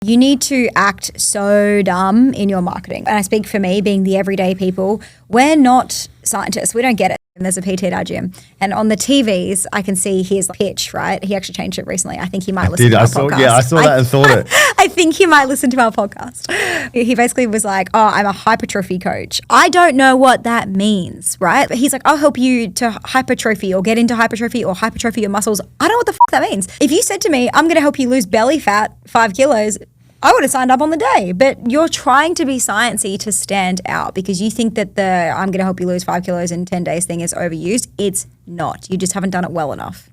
You need to act so dumb in your marketing. And I speak for me, being the everyday people. We're not scientists. We don't get it. And there's a PT at our gym. And on the TVs, I can see his pitch, right? He actually changed it recently. I think he might listen to our podcast. Yeah, I saw that and thought it. I think he might listen to our podcast. He basically was like, oh, I'm a hypertrophy coach. I don't know what that means, right? But he's like, I'll help you to hypertrophy or get into hypertrophy or hypertrophy your muscles. I don't know what the fuck that means. If you said to me, I'm going to help you lose belly fat 5 kilos, I would have signed up on the day, but you're trying to be sciencey to stand out because you think that the I'm going to help you lose 5 kilos in 10 days thing is overused. It's not. You just haven't done it well enough.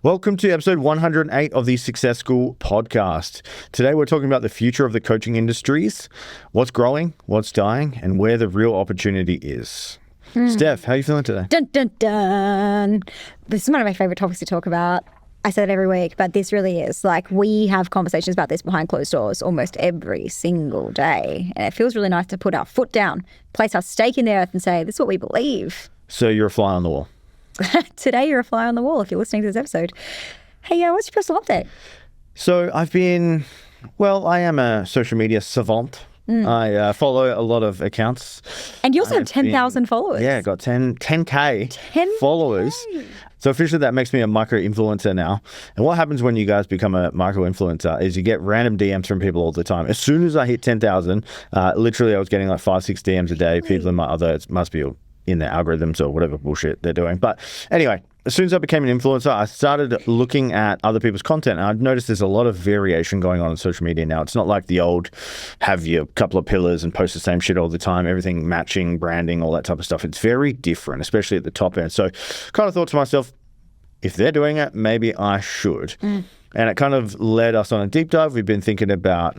Welcome to episode 108 of the Success School podcast. Today we're talking about the future of the coaching industries, what's growing, what's dying, and where the real opportunity is. Steph, how are you feeling today? Dun, dun, dun. This is one of my favorite topics to talk about. I say it every week, but this really is. Like, we have conversations about this behind closed doors almost every single day. And it feels really nice to put our foot down, place our stake in the earth and say, this is what we believe. So you're a fly on the wall. Today you're a fly on the wall if you're listening to this episode. Hey, what's your personal update? So I am a social media savant. I follow a lot of accounts. And you also have 10,000 followers. Yeah, got 10K followers. So officially that makes me a micro-influencer now. And what happens when you guys become a micro-influencer is you get random DMs from people all the time. As soon as I hit 10,000, literally I was getting like 5-6 DMs a day. People in my other, it must be in their algorithms or whatever bullshit they're doing. But anyway, as soon as I became an influencer, I started looking at other people's content. And I've noticed there's a lot of variation going on social media now. It's not like the old have your couple of pillars and post the same shit all the time, everything matching, branding, all that type of stuff. It's very different, especially at the top end. So kind of thought to myself, if they're doing it, maybe I should. And it kind of led us on a deep dive. We've been thinking about,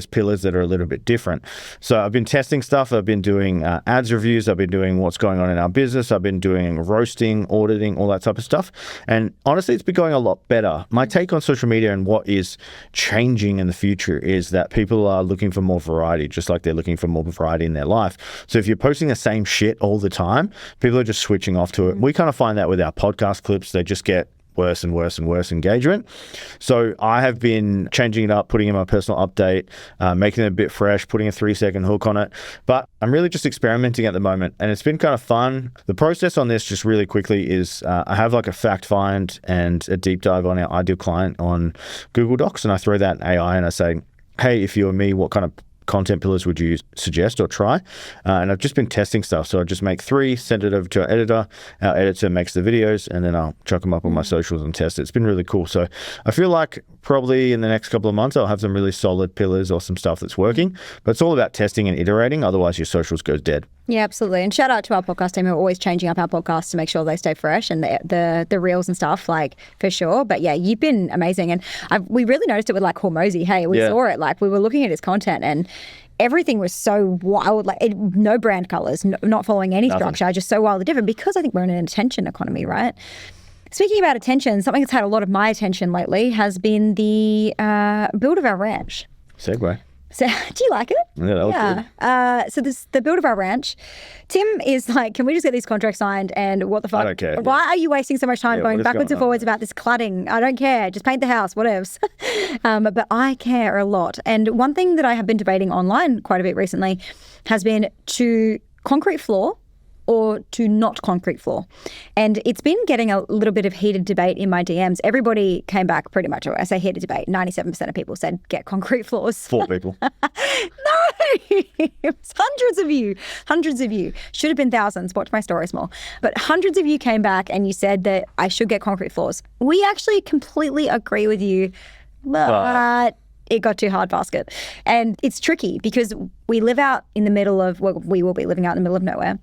pillars that are a little bit different. So I've been testing stuff. I've been doing ads reviews. I've been doing what's going on in our business. I've been doing roasting, auditing, all that type of stuff. And honestly, it's been going a lot better. My take on social media and what is changing in the future is that people are looking for more variety, just like they're looking for more variety in their life. So if you're posting the same shit all the time, people are just switching off to it. We kind of find that with our podcast clips. They just get worse and worse and worse engagement. So I have been changing it up, putting in my personal update, making it a bit fresh, putting a 3-second hook on it. But I'm really just experimenting at the moment and it's been kind of fun. The process on this just really quickly is I have like a fact find and a deep dive on our ideal client on Google Docs, and I throw that in AI and I say, hey, if you were me, what kind of content pillars would you suggest or try? And I've just been testing stuff. So I just make 3, send it over to our editor. Our editor makes the videos and then I'll chuck them up on my socials and test it. It's been really cool. So I feel like probably in the next couple of months, I'll have some really solid pillars or some stuff that's working. But it's all about testing and iterating. Otherwise, your socials goes dead. Yeah, absolutely. And shout out to our podcast team who are always changing up our podcasts to make sure they stay fresh and the reels and stuff, like, for sure. But yeah, you've been amazing. And we really noticed it with like Hormozy. Hey, we saw it. Like, we were looking at his content and everything was so wild, like no brand colors, not following any structure, just so wildly different because I think we're in an attention economy, right? Speaking about attention, something that's had a lot of my attention lately has been the build of our ranch. Segue. So, do you like it? Yeah, that was good. So the build of our ranch, Tim is like, can we just get these contracts signed and what the fuck? I don't care. Why are you wasting so much time going backwards and forwards about this cladding? I don't care. Just paint the house, whatevs. But I care a lot. And one thing that I have been debating online quite a bit recently has been to concrete floor or to not concrete floor. And it's been getting a little bit of heated debate in my DMs. Everybody came back pretty much. I say heated debate, 97% of people said get concrete floors. 4 people. No, it was hundreds of you. Should have been thousands. Watch my stories more. But hundreds of you came back and you said that I should get concrete floors. We actually completely agree with you, but it got too hard basket. And it's tricky because we live out in the middle of, well, we will be living out in the middle of nowhere.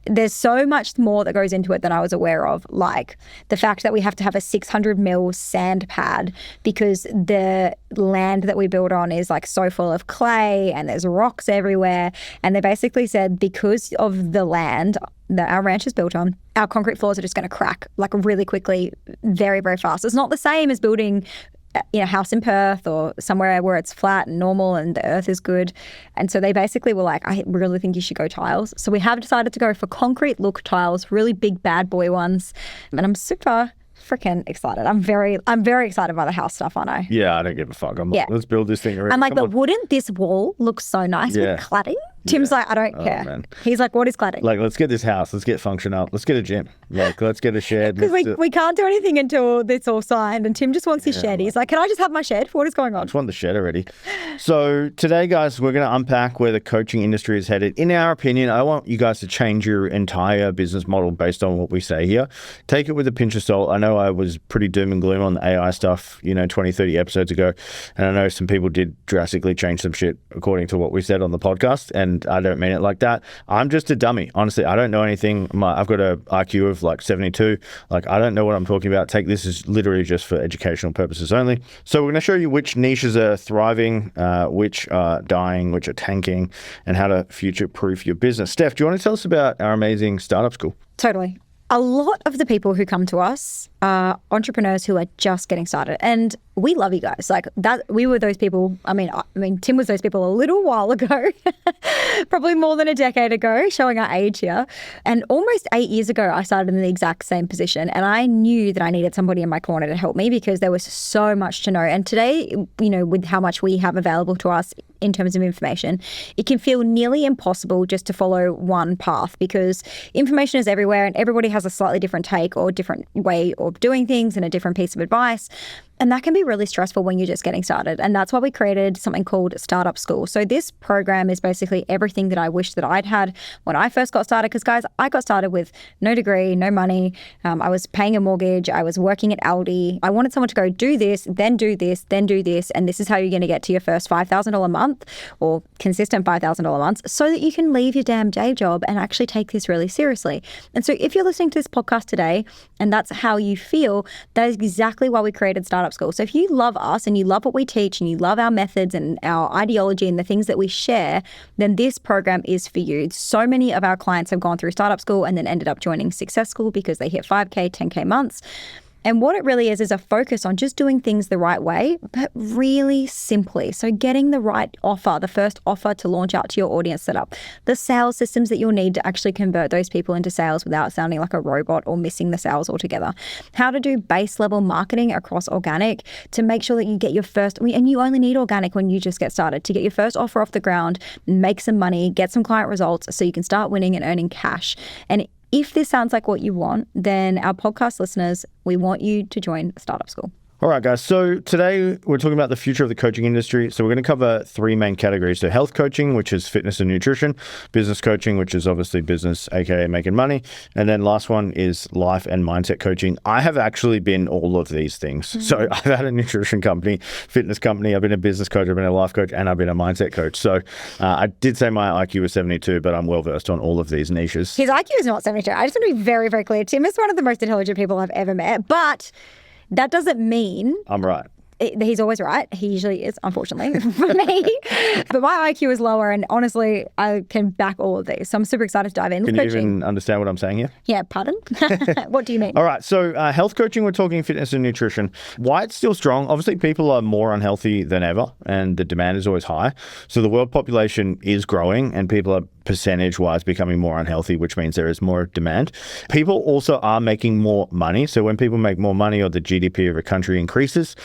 There's so much more that goes into it than I was aware of, like the fact that we have to have a 600 mil sand pad because the land that we build on is like so full of clay and there's rocks everywhere. And they basically said because of the land that our ranch is built on, our concrete floors are just going to crack like really quickly, very, very fast. It's not the same as building a house in Perth or somewhere where it's flat and normal and the earth is good. And so they basically were like, I really think you should go tiles. So we have decided to go for concrete look tiles, really big bad boy ones. And I'm super freaking excited. I'm very excited by the house stuff, aren't I? Yeah, I don't give a fuck. I'm like, let's build this thing already. I'm like, but wouldn't this wall look so nice with cladding? Tim's like, I don't care. Man. He's like, what is cladding? Like, let's get this house. Let's get function up. Let's get a gym. Like, let's get a shed. Because we can't do anything until it's all signed. And Tim just wants his shed. He's like, can I just have my shed? What is going on? I just want the shed already. So today, guys, we're going to unpack where the coaching industry is headed. In our opinion, I want you guys to change your entire business model based on what we say here. Take it with a pinch of salt. I know I was pretty doom and gloom on the AI stuff, 20, 30 episodes ago. And I know some people did drastically change some shit according to what we said on the podcast. And I don't mean it like that. I'm just a dummy. Honestly, I don't know anything. I've got an IQ of like 72. Like, I don't know what I'm talking about. Take this as literally just for educational purposes only. So we're going to show you which niches are thriving, which are dying, which are tanking, and how to future-proof your business. Steph, do you want to tell us about our amazing startup school? Totally. A lot of the people who come to us are entrepreneurs who are just getting started, and we love you guys. Like that, we were those people. I mean, Tim was those people a little while ago, probably more than a decade ago, showing our age here. And almost 8 years ago, I started in the exact same position, and I knew that I needed somebody in my corner to help me because there was so much to know. And today, with how much we have available to us in terms of information, it can feel nearly impossible just to follow one path because information is everywhere and everybody has a slightly different take or different way of doing things and a different piece of advice. And that can be really stressful when you're just getting started. And that's why we created something called Startup School. So this program is basically everything that I wish that I'd had when I first got started. Because guys, I got started with no degree, no money. I was paying a mortgage. I was working at Aldi. I wanted someone to go do this, then do this, then do this. And this is how you're going to get to your first $5,000 a month or consistent $5,000 months so that you can leave your damn day job and actually take this really seriously. And so if you're listening to this podcast today and that's how you feel, that is exactly why we created Startup School. So if you love us and you love what we teach and you love our methods and our ideology and the things that we share, then this program is for you. So many of our clients have gone through Startup School and then ended up joining Success School because they hit 5K, 10K months. And what it really is a focus on just doing things the right way, but really simply. So getting the right offer, the first offer to launch out to your audience setup, the sales systems that you'll need to actually convert those people into sales without sounding like a robot or missing the sales altogether. How to do base level marketing across organic to make sure that you get your first, and you only need organic when you just get started, to get your first offer off the ground, make some money, get some client results so you can start winning and earning cash. And if this sounds like what you want, then our podcast listeners, we want you to join Startup School. All right, guys. So today we're talking about the future of the coaching industry. So we're going to cover three main categories. So health coaching, which is fitness and nutrition, business coaching, which is obviously business, aka making money. And then last one is life and mindset coaching. I have actually been all of these things. Mm-hmm. So I've had a nutrition company, fitness company, I've been a business coach, I've been a life coach, and I've been a mindset coach. So I did say my IQ was 72, but I'm well versed on all of these niches. His IQ is not 72. I just want to be very, very clear. Tim is one of the most intelligent people I've ever met, but that doesn't mean I'm right. He's always right. He usually is, unfortunately, for me. But my IQ is lower, and honestly, I can back all of these. So I'm super excited to dive in. Can you even understand what I'm saying here? Yeah, pardon? What do you mean? All right. So health coaching, we're talking fitness and nutrition. Why it's still strong? Obviously, people are more unhealthy than ever, and the demand is always high. So the world population is growing, and people are percentage-wise becoming more unhealthy, which means there is more demand. People also are making more money. So when people make more money or the GDP of a country increases,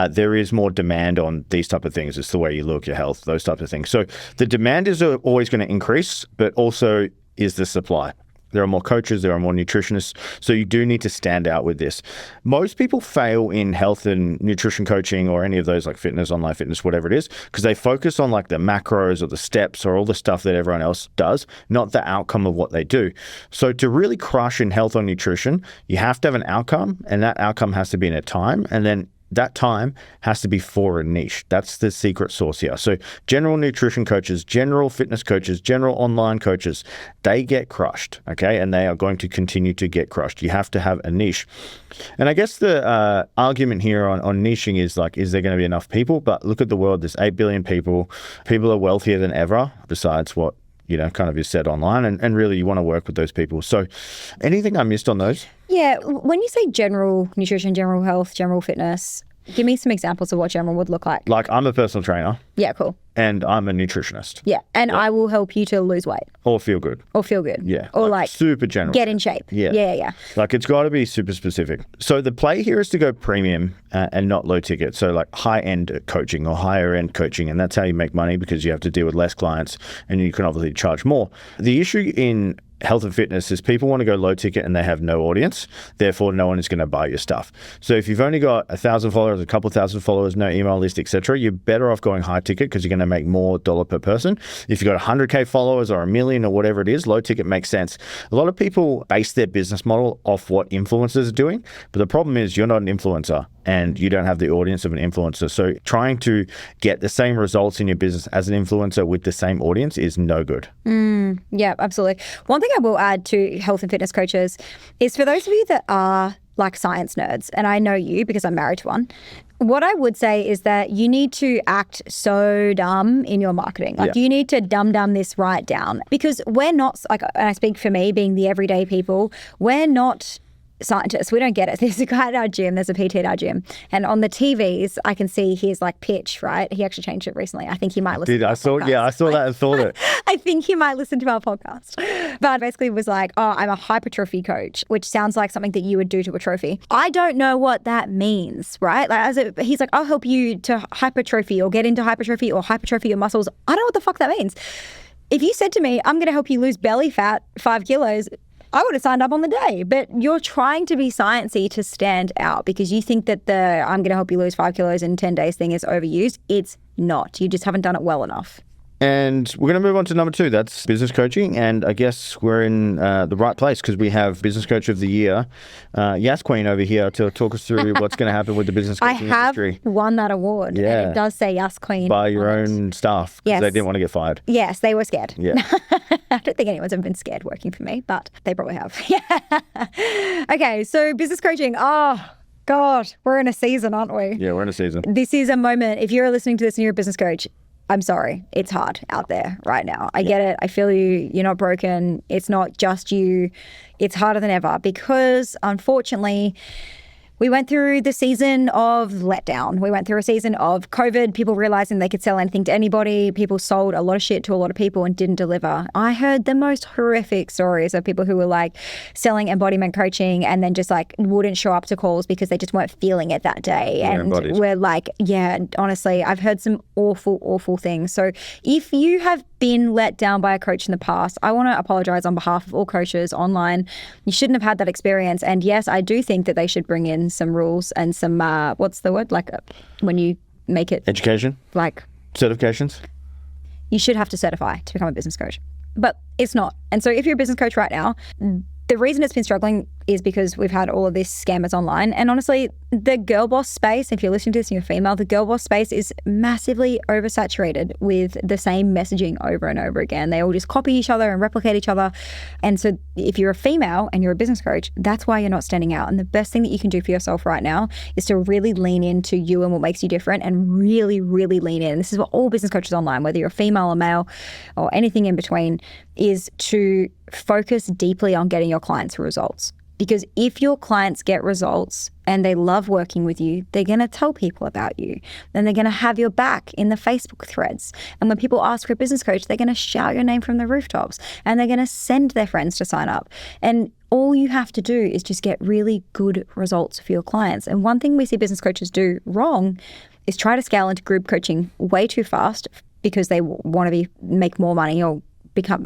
there is more demand on these type of things. It's the way you look, your health, those types of things. So the demand is always going to increase, but also is the supply. There are more coaches, there are more nutritionists. So you do need to stand out with this. Most people fail in health and nutrition coaching or any of those like fitness, online fitness, whatever it is, because they focus on like the macros or the steps or all the stuff that everyone else does, not the outcome of what they do. So to really crush in health or nutrition, you have to have an outcome, and that outcome has to be in a time, and then that time has to be for a niche. That's the secret sauce here. So general nutrition coaches, general fitness coaches, general online coaches, they get crushed, okay? And they are going to continue to get crushed. You have to have a niche. And I guess the argument here on niching is like, is there going to be enough people? But look at the world. There's 8 billion people. People are wealthier than ever, besides what, kind of is said online. And really, you want to work with those people. So anything I missed on those? Yeah. When you say general nutrition, general health, general fitness, give me some examples of what general would look like. Like, I'm a personal trainer. Yeah, cool. And I'm a nutritionist. Yeah, and I will help you to lose weight. Or feel good. Yeah. Or like super general. get in shape. Yeah. Like, it's got to be super specific. So the play here is to go premium and not low ticket. So like high-end coaching or higher-end coaching. And that's how you make money, because you have to deal with less clients and you can obviously charge more. The issue in health and fitness is people want to go low ticket and they have no audience. Therefore, no one is going to buy your stuff. So if you've only got 1,000 followers, a couple thousand followers, no email list, etc., you're better off going high ticket because you're going to make more dollar per person. If you've got 100K followers or 1 million or whatever it is, low ticket makes sense. A lot of people base their business model off what influencers are doing. But the problem is you're not an influencer and you don't have the audience of an influencer. So trying to get the same results in your business as an influencer with the same audience is no good. Yeah, absolutely. One thing I will add to health and fitness coaches is for those of you that are like science nerds, and I know you because I'm married to one, what I would say is that you need to act so dumb in your marketing. Like you need to dumb this right down, because we're not, like, and I speak for me being the everyday people, we're not scientists. We don't get it. There's a guy at our gym, there's a PT at our gym, and on the TVs I can see his like pitch, right? He actually changed it recently. I think he might listen to our podcast. I saw that and thought it. I think he might listen to our podcast. But basically was like, oh, I'm a hypertrophy coach, which sounds like something that you would do to a trophy. I don't know what that means, right? Like he's like, I'll help you to hypertrophy or get into hypertrophy or hypertrophy your muscles. I don't know what the fuck that means. If you said to me, I'm going to help you lose belly fat 5 kilos, I would have signed up on the day. But you're trying to be sciencey to stand out because you think that the I'm going to help you lose 5 kilos in 10 days thing is overused. It's not. You just haven't done it well enough. And we're going to move on to number 2. That's business coaching. And I guess we're in the right place because we have Business Coach of the Year, Yas Queen over here to talk us through what's going to happen with the business coaching industry. I have won that award. Yeah. And it does say Yas Queen. By your own staff. Yes. They didn't want to get fired. Yes, they were scared. Yeah. I don't think anyone's ever been scared working for me, but they probably have. Yeah. Okay, so business coaching. Oh, God, we're in a season, aren't we? Yeah, we're in a season. This is a moment. If you're listening to this and you're a business coach, I'm sorry. It's hard out there right now. I get it. I feel you. You're not broken. It's not just you. It's harder than ever because, unfortunately, we went through the season of letdown. We went through a season of COVID, people realizing they could sell anything to anybody. People sold a lot of shit to a lot of people and didn't deliver. I heard the most horrific stories of people who were like selling embodiment coaching and then just like wouldn't show up to calls because they just weren't feeling it that day. Yeah, and embodied. We're like, yeah, honestly, I've heard some awful, awful things. So if you have been let down by a coach in the past, I want to apologize on behalf of all coaches online. You shouldn't have had that experience. And yes, I do think that they should bring in some rules and some, what's the word? Like when you make it. Education? Like. Certifications? You should have to certify to become a business coach. But it's not. And so if you're a business coach right now, the reason it's been struggling is because we've had all of these scammers online. And honestly, the girl boss space, if you're listening to this and you're female, the girl boss space is massively oversaturated with the same messaging over and over again. They all just copy each other and replicate each other. And so if you're a female and you're a business coach, that's why you're not standing out. And the best thing that you can do for yourself right now is to really lean into you and what makes you different and really, really lean in. And this is what all business coaches online, whether you're female or male or anything in between, is to focus deeply on getting your clients results. Because if your clients get results and they love working with you, they're going to tell people about you. Then they're going to have your back in the Facebook threads. And when people ask for a business coach, they're going to shout your name from the rooftops and they're going to send their friends to sign up. And all you have to do is just get really good results for your clients. And one thing we see business coaches do wrong is try to scale into group coaching way too fast because they want to make more money or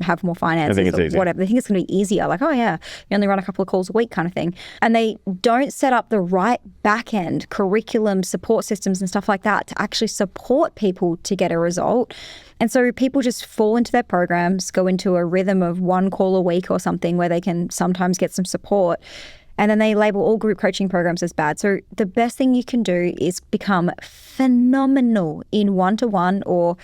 have more finances or whatever. They think it's going to be easier. Like, oh yeah, you only run a couple of calls a week kind of thing. And they don't set up the right back end curriculum, support systems and stuff like that to actually support people to get a result. And so people just fall into their programs, go into a rhythm of 1 call a week or something where they can sometimes get some support. And then they label all group coaching programs as bad. So the best thing you can do is become phenomenal in one-to-one or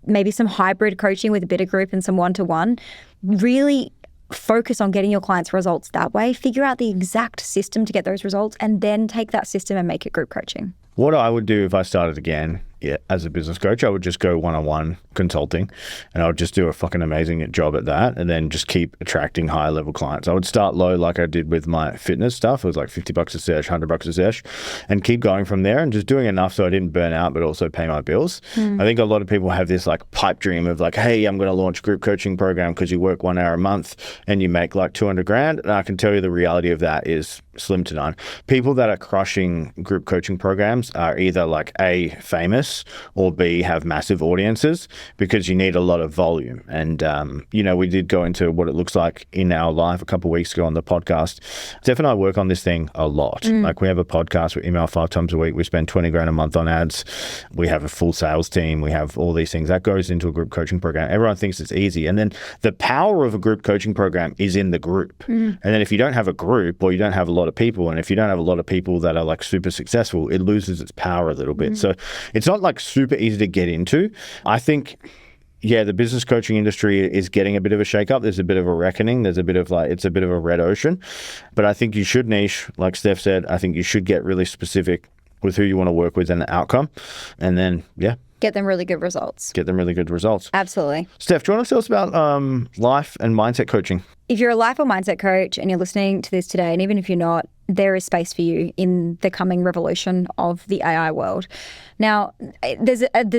maybe some hybrid coaching with a bit of group and some one-to-one. Really focus on getting your clients results that way. Figure out the exact system to get those results and then take that system and make it group coaching. What I would do if I started again as a business coach, I would just go one-on-one consulting, and I would just do a fucking amazing job at that, and then just keep attracting higher level clients. I would start low like I did with my fitness stuff. It was like $50 a sesh, $100 a sesh, and keep going from there and just doing enough so I didn't burn out but also pay my bills. I think a lot of people have this like pipe dream of like, hey, I'm going to launch a group coaching program because you work 1 hour a month and you make like 200 grand. And I can tell you the reality of that is slim to none. People that are crushing group coaching programs are either like A, famous, or B, have massive audiences, because you need a lot of volume. And, we did go into what it looks like in our live a couple of weeks ago on the podcast. Steph and I work on this thing a lot. Like we have a podcast, we email 5 times a week, we spend 20 grand a month on ads. We have a full sales team. We have all these things that goes into a group coaching program. Everyone thinks it's easy. And then the power of a group coaching program is in the group. And then if you don't have a group, or you don't have a lot of people, and if you don't have a lot of people that are like super successful, it loses its power a little bit. So it's not like super easy to get into. I think, the business coaching industry is getting a bit of a shakeup. There's a bit of a reckoning. There's a bit of like, it's a bit of a red ocean. But I think you should niche, like Steph said. I think you should get really specific with who you want to work with and the outcome. And then, get them really good results. Absolutely. Absolutely. Steph, do you want to tell us about life and mindset coaching? If you're a life or mindset coach and you're listening to this today, and even if you're not, there is space for you in the coming revolution of the AI world. Now, there's an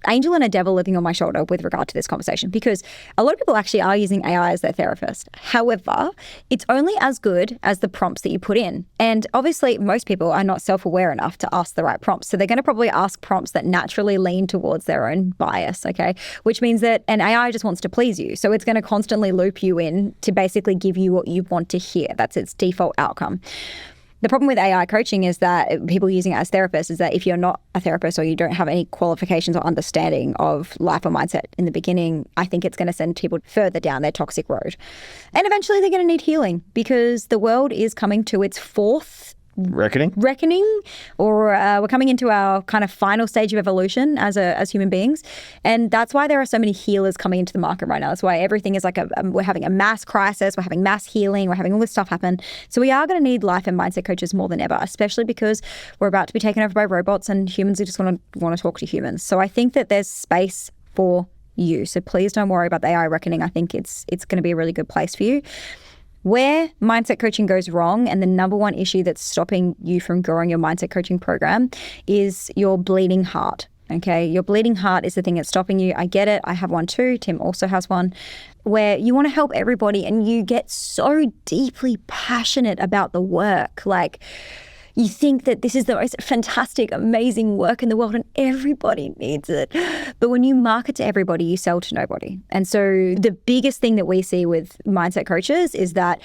angel and a devil living on my shoulder with regard to this conversation, because a lot of people actually are using AI as their therapist. However, it's only as good as the prompts that you put in. And obviously, most people are not self-aware enough to ask the right prompts. So they're going to probably ask prompts that naturally lean towards their own bias, okay? Which means that an AI just wants to please you. So it's going to constantly loop you in to basically give you what you want to hear. That's its default outcome. The problem with AI coaching is that people using it as therapists is that if you're not a therapist, or you don't have any qualifications or understanding of life or mindset in the beginning, I think it's going to send people further down their toxic road. And eventually they're going to need healing, because the world is coming to its fourth reckoning, or we're coming into our kind of final stage of evolution as human beings. And that's why there are so many healers coming into the market right now. That's why everything is like we're having a mass crisis, we're having mass healing, we're having all this stuff happen. So we are going to need life and mindset coaches more than ever, especially because we're about to be taken over by robots, and humans are just want to talk to humans. So I think that there's space for you. So please don't worry about the AI reckoning. I think it's going to be a really good place for you. Where mindset coaching goes wrong, and the number one issue that's stopping you from growing your mindset coaching program, is your bleeding heart. Okay, your bleeding heart is the thing that's stopping you. I get it. I have one too. Tim also has one, where you want to help everybody and you get so deeply passionate about the work. Like, you think that this is the most fantastic, amazing work in the world and everybody needs it. But when you market to everybody, you sell to nobody. And so the biggest thing that we see with mindset coaches is that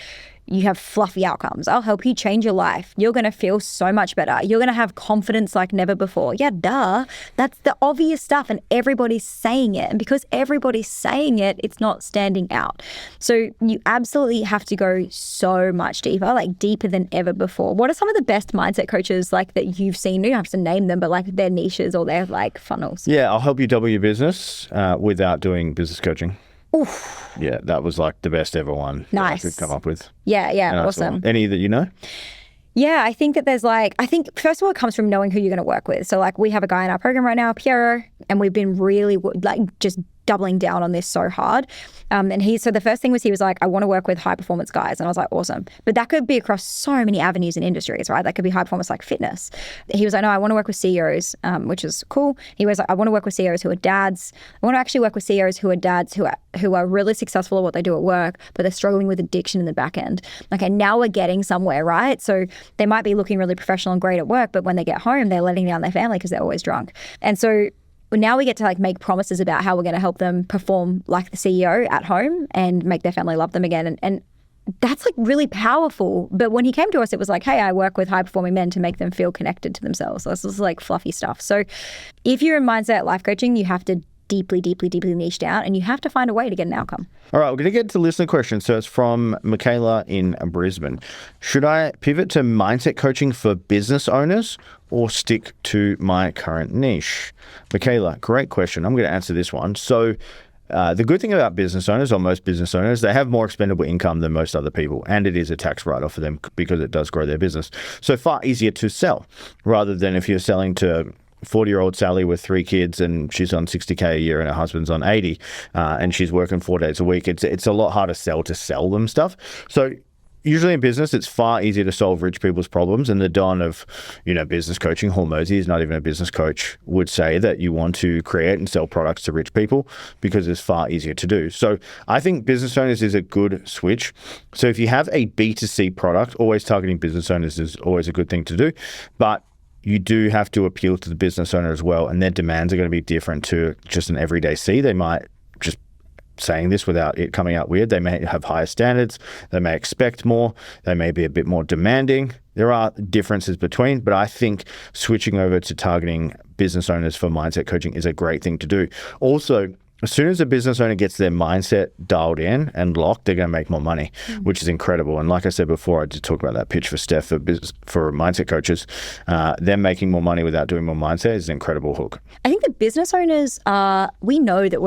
you have fluffy outcomes. I'll help you change your life. You're going to feel so much better. You're going to have confidence like never before. Yeah, duh. That's the obvious stuff, and everybody's saying it. And because everybody's saying it, it's not standing out. So you absolutely have to go so much deeper, like deeper than ever before. What are some of the best mindset coaches like that you've seen? You don't have to name them, but like their niches or their like funnels. Yeah, I'll help you double your business without doing business coaching. Oof. Yeah, that was like the best ever one nice. that I could come up with. Yeah, awesome. Any that you know? Yeah, I think that I think first of all, it comes from knowing who you're going to work with. So like we have a guy in our program right now, Piero, and we've been really like just doubling down on this so hard. So the first thing was, he was like, I want to work with high performance guys. And I was like, awesome. But that could be across so many avenues and industries, right? That could be high performance like fitness. He was like, no, I want to work with CEOs, which is cool. He was like, I want to work with CEOs who are dads. I want to actually work with CEOs who are dads who are really successful at what they do at work, but they're struggling with addiction in the back end. Okay, now we're getting somewhere, right? So they might be looking really professional and great at work, but when they get home, they're letting down their family because they're always drunk. And so now we get to like make promises about how we're going to help them perform like the CEO at home and make their family love them again. And that's like really powerful. But when he came to us, it was like, hey, I work with high performing men to make them feel connected to themselves. So this is like fluffy stuff. So if you're in mindset life coaching, you have to deeply niche down, and you have to find a way to get an outcome. All right, we're going to get to listener questions. So it's from Michaela in Brisbane. Should I pivot to mindset coaching for business owners or stick to my current niche? Michaela, great question. I'm going to answer this one. So the good thing about business owners, or most business owners, they have more expendable income than most other people, and it is a tax write-off for them because it does grow their business. So far easier to sell, rather than if you're selling to 40-year-old Sally with 3 kids, and she's on 60K a year and her husband's on 80, and she's working 4 days a week. It's a lot harder to sell them stuff. So usually in business, it's far easier to solve rich people's problems. And the Don of, business coaching, Hormozy is not even a business coach, would say that you want to create and sell products to rich people because it's far easier to do. So I think business owners is a good switch. So if you have a B2C product, always targeting business owners is always a good thing to do. But you do have to appeal to the business owner as well. And their demands are going to be different to just an everyday C. They might just saying this without it coming out weird. They may have higher standards. They may expect more. They may be a bit more demanding. There are differences between, but I think switching over to targeting business owners for mindset coaching is a great thing to do. Also, as soon as a business owner gets their mindset dialed in and locked, they're going to make more money, which is incredible. And like I said before, I did talk about that pitch for Steph for mindset coaches. Them making more money without doing more mindset is an incredible hook. I think the business owners, we know that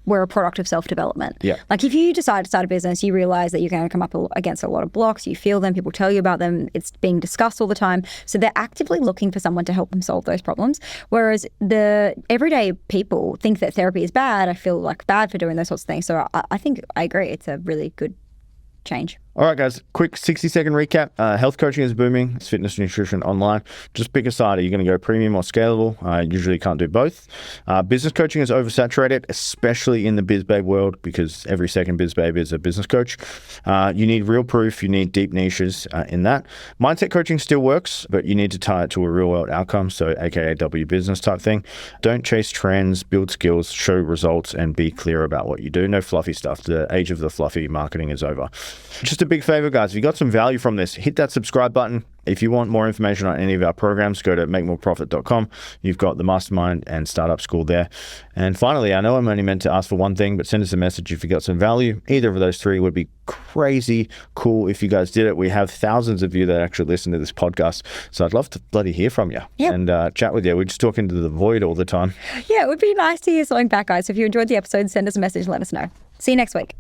we're a product of self-development. Yeah. Like if you decide to start a business, you realize that you're going to come up against a lot of blocks. You feel them, people tell you about them. It's being discussed all the time. So they're actively looking for someone to help them solve those problems. Whereas the everyday people think that therapy is bad. I feel like bad for doing those sorts of things. So I think I agree. It's a really good change. All right, guys, quick 60-second recap. Health coaching is booming. It's fitness nutrition online. Just pick a side. Are you going to go premium or scalable? I usually can't do both. Business coaching is oversaturated, especially in the BizBabe world, because every second BizBabe is a business coach. You need real proof. You need deep niches in that. Mindset coaching still works, but you need to tie it to a real world outcome, so AKA W business type thing. Don't chase trends, build skills, show results, and be clear about what you do. No fluffy stuff. The age of the fluffy marketing is over. Just a big favor, guys. If you got some value from this, hit that subscribe button. If you want more information on any of our programs, go to makemoreprofit.com. You've got the mastermind and startup school there. And finally, I know I'm only meant to ask for one thing, but send us a message if you got some value. Either of those 3 would be crazy cool if you guys did it. We have thousands of you that actually listen to this podcast. So I'd love to bloody hear from you and chat with you. We're just talking to the void all the time. Yeah, it would be nice to hear something back, guys. So if you enjoyed the episode, send us a message and let us know. See you next week.